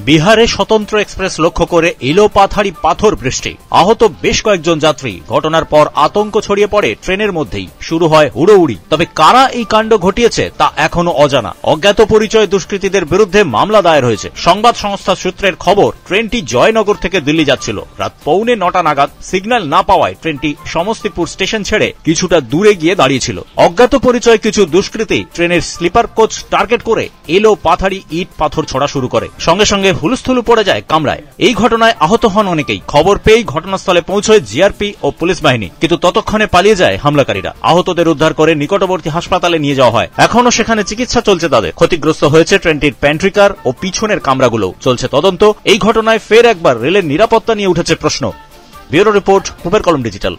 বিহারে স্বতন্ত্র এক্সপ্রেস লক্ষ্য করে এলোপাথারি পাথর বৃষ্টি, আহত বেশ কয়েকজন যাত্রী। ঘটনার পর আতঙ্ক ছড়িয়ে পড়ে ট্রেনের মধ্যেই, শুরু হয় হুড়োহুড়ি। তবে কারা এই কাণ্ড ঘটিয়েছে তা এখনো অজানা। অজ্ঞাত পরিচয় দুষ্কৃতীদের বিরুদ্ধে মামলা দায়ের হয়েছে। সংবাদ সংস্থা সূত্রের খবর, ট্রেনটি জয়নগর থেকে দিল্লি যাচ্ছিল। রাত 8:45 নাগাদ সিগন্যাল না পাওয়ায় ট্রেনটি সমস্তিপুর স্টেশন ছেড়ে কিছুটা দূরে গিয়ে দাঁড়িয়েছিল। অজ্ঞাত পরিচয় কিছু দুষ্কৃতী ট্রেনের স্লিপার কোচ টার্গেট করে এলোপাথারি ইট পাথর ছোড়া শুরু করে। সঙ্গে সঙ্গে হুলস্থুলু পড়ে যায় কামরায়। এই ঘটনায় আহত হন অনেকেই। খবর পেয়েই ঘটনাস্থলে পৌঁছয় জিআরপি ও পুলিশ বাহিনী, কিন্তু ততক্ষণে পালিয়ে যায় হামলাকারীরা। আহতদের উদ্ধার করে নিকটবর্তী হাসপাতালে নিয়ে যাওয়া হয়। এখনো সেখানে চিকিৎসা চলছে তাদের। ক্ষতিগ্রস্ত হয়েছে ট্রেনটির প্যান্ট্রিকার ও পিছনের কামরাগুলো। চলছে তদন্ত। এই ঘটনায় ফের একবার রেলের নিরাপত্তা নিয়ে উঠেছে প্রশ্ন। ব্যুরো রিপোর্ট, কুপের কলম ডিজিটাল।